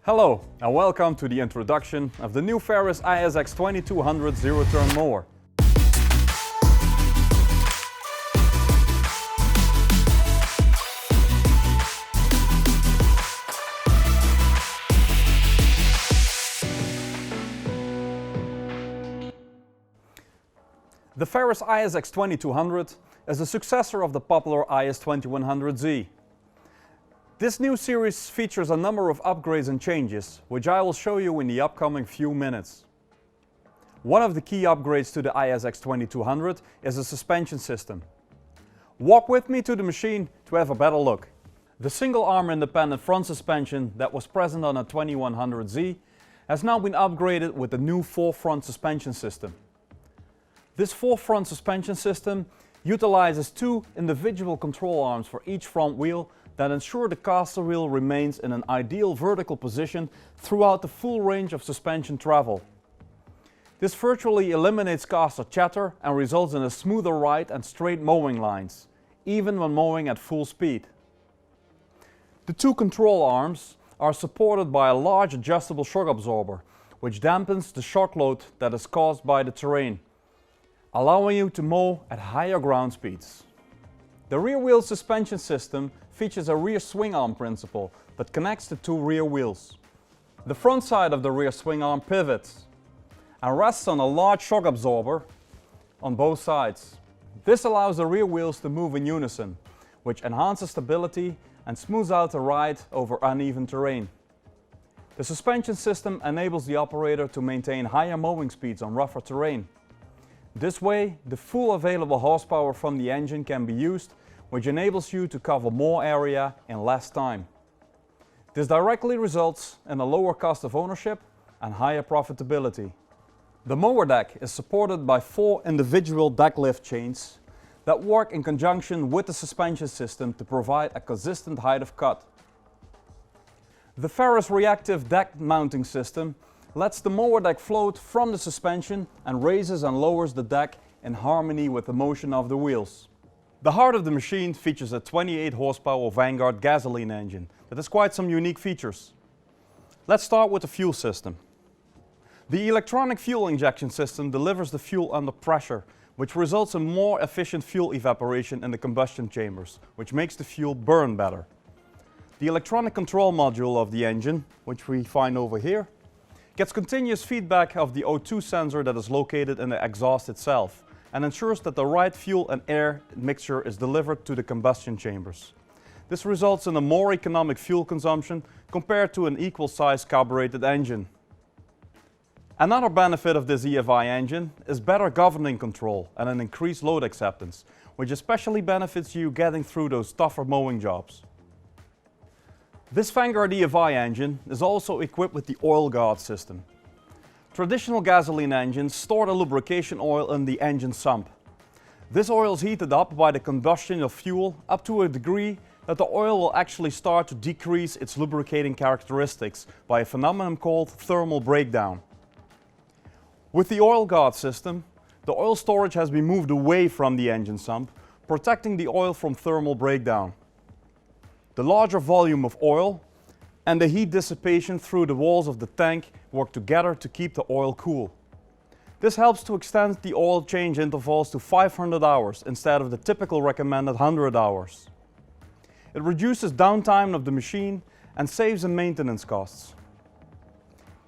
Hello and welcome to the introduction of the new Ferris ISX 2200 zero-turn mower. The Ferris ISX 2200 is the successor of the popular IS 2100Z. This new series features a number of upgrades and changes, which I will show you in the upcoming few minutes. One of the key upgrades to the ISX 2200 is the suspension system. Walk with me to the machine to have a better look. The single arm independent front suspension that was present on a 2100Z has now been upgraded with the new 4-front suspension system. This 4-front suspension system utilizes two individual control arms for each front wheel that ensure the caster wheel remains in an ideal vertical position throughout the full range of suspension travel. This virtually eliminates caster chatter and results in a smoother ride and straight mowing lines, even when mowing at full speed. The two control arms are supported by a large adjustable shock absorber, which dampens the shock load that is caused by the terrain, allowing you to mow at higher ground speeds. The rear wheel suspension system features a rear swing arm principle that connects the two rear wheels. The front side of the rear swing arm pivots and rests on a large shock absorber on both sides. This allows the rear wheels to move in unison, which enhances stability and smooths out the ride over uneven terrain. The suspension system enables the operator to maintain higher mowing speeds on rougher terrain. This way, the full available horsepower from the engine can be used, which enables you to cover more area in less time. This directly results in a lower cost of ownership and higher profitability. The mower deck is supported by 4 individual deck lift chains that work in conjunction with the suspension system to provide a consistent height of cut. The Ferris reactive deck mounting system lets the mower deck float from the suspension and raises and lowers the deck in harmony with the motion of the wheels. The heart of the machine features a 28 horsepower Vanguard gasoline engine that has quite some unique features. Let's start with the fuel system. The electronic fuel injection system delivers the fuel under pressure, which results in more efficient fuel evaporation in the combustion chambers, which makes the fuel burn better. The electronic control module of the engine, which we find over here, gets continuous feedback of the O2 sensor that is located in the exhaust itself and ensures that the right fuel and air mixture is delivered to the combustion chambers. This results in a more economic fuel consumption compared to an equal-sized carbureted engine. Another benefit of this EFI engine is better governing control and an increased load acceptance, which especially benefits you getting through those tougher mowing jobs. This Vanguard EFI engine is also equipped with the Oil Guard system. Traditional gasoline engines store the lubrication oil in the engine sump. This oil is heated up by the combustion of fuel up to a degree that the oil will actually start to decrease its lubricating characteristics by a phenomenon called thermal breakdown. With the Oil Guard system, the oil storage has been moved away from the engine sump, protecting the oil from thermal breakdown. The larger volume of oil and the heat dissipation through the walls of the tank work together to keep the oil cool. This helps to extend the oil change intervals to 500 hours instead of the typical recommended 100 hours. It reduces downtime of the machine and saves in maintenance costs.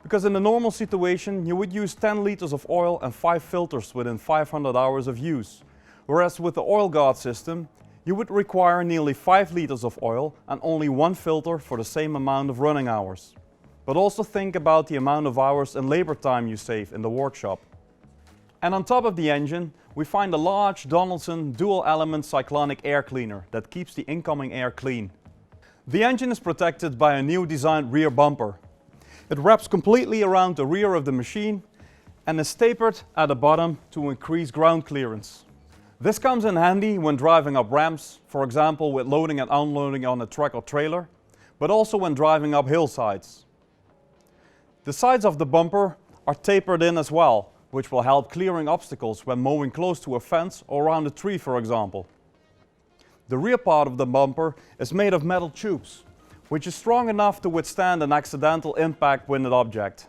Because in a normal situation you would use 10 liters of oil and 5 filters within 500 hours of use, whereas with the Oil Guard system you would require nearly 5 liters of oil and only 1 filter for the same amount of running hours. But also think about the amount of hours and labor time you save in the workshop. And on top of the engine, we find a large Donaldson dual-element cyclonic air cleaner that keeps the incoming air clean. The engine is protected by a new designed rear bumper. It wraps completely around the rear of the machine and is tapered at the bottom to increase ground clearance. This comes in handy when driving up ramps, for example with loading and unloading on a truck or trailer, but also when driving up hillsides. The sides of the bumper are tapered in as well, which will help clearing obstacles when mowing close to a fence or around a tree, for example. The rear part of the bumper is made of metal tubes, which is strong enough to withstand an accidental impact with an object.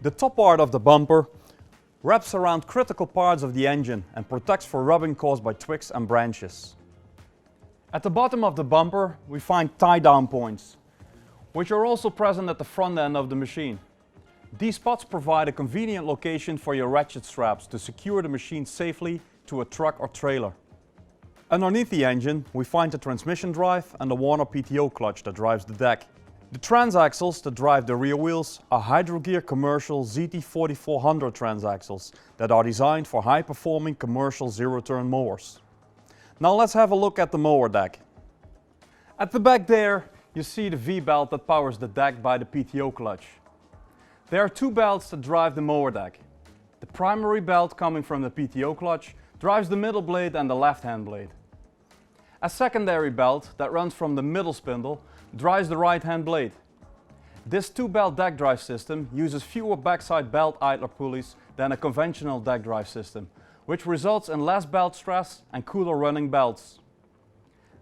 The top part of the bumper wraps around critical parts of the engine and protects for rubbing caused by twigs and branches. At the bottom of the bumper we find tie-down points, which are also present at the front end of the machine. These spots provide a convenient location for your ratchet straps to secure the machine safely to a truck or trailer. Underneath the engine we find the transmission drive and the Warner PTO clutch that drives the deck. The transaxles that drive the rear wheels are Hydrogear commercial ZT4400 transaxles that are designed for high-performing commercial zero-turn mowers. Now let's have a look at the mower deck. At the back there you see the V-belt that powers the deck by the PTO clutch. There are two belts that drive the mower deck. The primary belt coming from the PTO clutch drives the middle blade and the left-hand blade. A secondary belt that runs from the middle spindle drives the right-hand blade. This two-belt deck drive system uses fewer backside belt idler pulleys than a conventional deck drive system, which results in less belt stress and cooler running belts.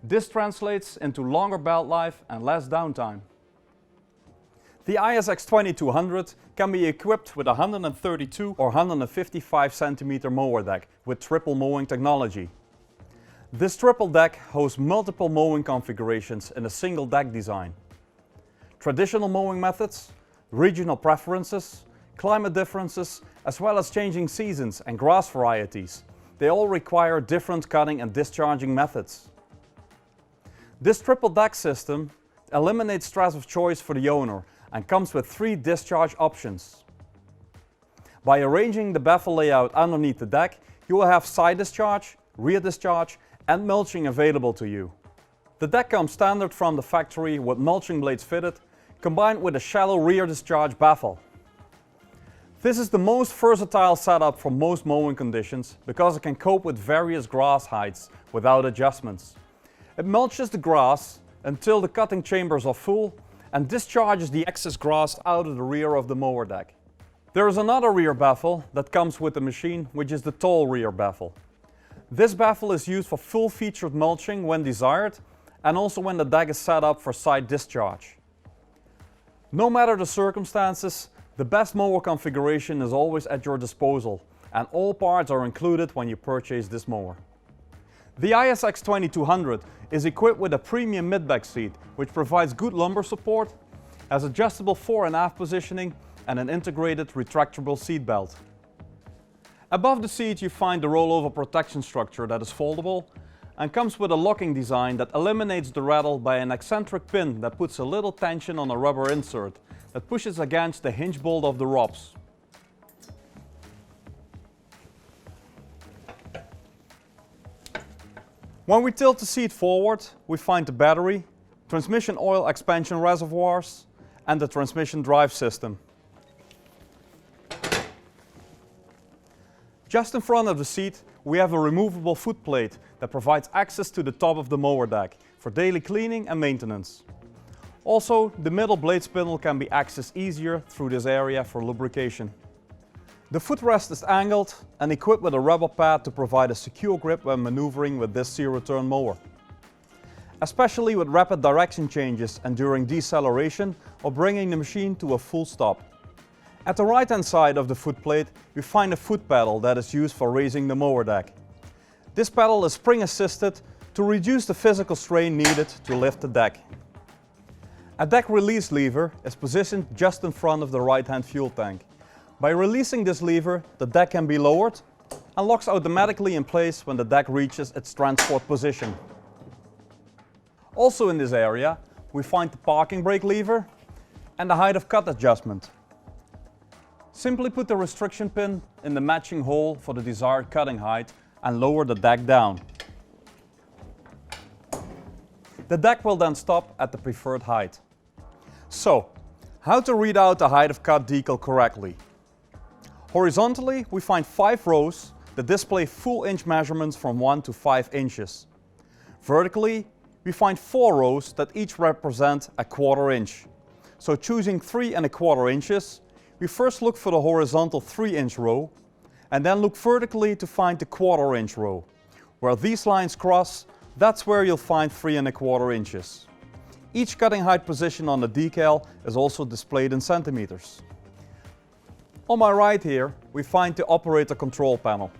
This translates into longer belt life and less downtime. The ISX2200 can be equipped with a 132 or 155 cm mower deck with triple mowing technology. This triple deck hosts multiple mowing configurations in a single deck design. Traditional mowing methods, regional preferences, climate differences, as well as changing seasons and grass varieties, they all require different cutting and discharging methods. This triple deck system eliminates stress of choice for the owner and comes with 3 discharge options. By arranging the baffle layout underneath the deck, you will have side discharge, rear discharge and mulching available to you. The deck comes standard from the factory with mulching blades fitted, combined with a shallow rear discharge baffle. This is the most versatile setup for most mowing conditions because it can cope with various grass heights without adjustments. It mulches the grass until the cutting chambers are full and discharges the excess grass out of the rear of the mower deck. There is another rear baffle that comes with the machine, which is the tall rear baffle. This baffle is used for full-featured mulching when desired and also when the deck is set up for side discharge. No matter the circumstances, the best mower configuration is always at your disposal and all parts are included when you purchase this mower. The ISX2200 is equipped with a premium mid-back seat which provides good lumbar support, has adjustable fore and aft positioning and an integrated retractable seat belt. Above the seat you find the rollover protection structure that is foldable and comes with a locking design that eliminates the rattle by an eccentric pin that puts a little tension on a rubber insert that pushes against the hinge bolt of the ROPS. When we tilt the seat forward, we find the battery, transmission oil expansion reservoirs and the transmission drive system. Just in front of the seat we have a removable footplate that provides access to the top of the mower deck for daily cleaning and maintenance. Also, the middle blade spindle can be accessed easier through this area for lubrication. The footrest is angled and equipped with a rubber pad to provide a secure grip when maneuvering with this zero-turn mower. Especially with rapid direction changes and during deceleration or bringing the machine to a full stop. At the right-hand side of the footplate we find a foot pedal that is used for raising the mower deck. This pedal is spring assisted to reduce the physical strain needed to lift the deck. A deck release lever is positioned just in front of the right-hand fuel tank. By releasing this lever, the deck can be lowered and locks automatically in place when the deck reaches its transport position. Also in this area we find the parking brake lever and the height of cut adjustment. Simply put the restriction pin in the matching hole for the desired cutting height and lower the deck down. The deck will then stop at the preferred height. So, how to read out the height of cut decal correctly? Horizontally we find 5 rows that display full inch measurements from 1 to 5 inches. Vertically we find 4 rows that each represent a 1/4 inch. So choosing 3 1/4 inches, we first look for the horizontal 3-inch row and then look vertically to find the 1/4 inch row. Where these lines cross, that's where you'll find 3 1/4 inches. Each cutting height position on the decal is also displayed in centimeters. On my right here, we find the operator control panel.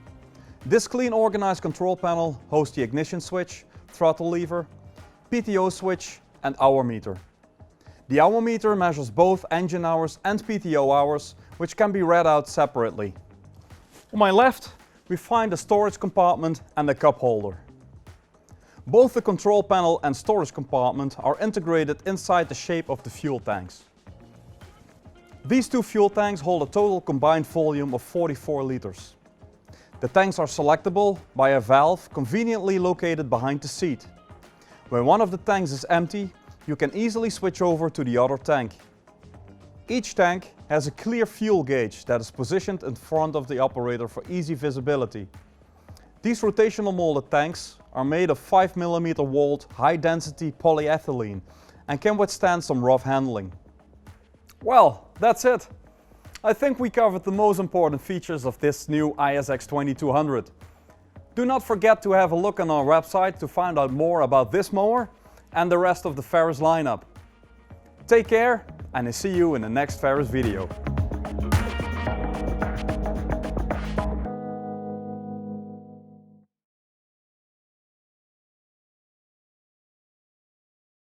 This clean organized control panel hosts the ignition switch, throttle lever, PTO switch and hour meter. The hour meter measures both engine hours and PTO hours, which can be read out separately. On my left, we find a storage compartment and a cup holder. Both the control panel and storage compartment are integrated inside the shape of the fuel tanks. These two fuel tanks hold a total combined volume of 44 liters. The tanks are selectable by a valve conveniently located behind the seat. When one of the tanks is empty, you can easily switch over to the other tank. Each tank has a clear fuel gauge that is positioned in front of the operator for easy visibility. These rotational molded tanks are made of 5mm walled high-density polyethylene and can withstand some rough handling. Well, that's it. I think we covered the most important features of this new ISX 2200. Do not forget to have a look on our website to find out more about this mower and the rest of the Ferris lineup. Take care, and I see you in the next Ferris video.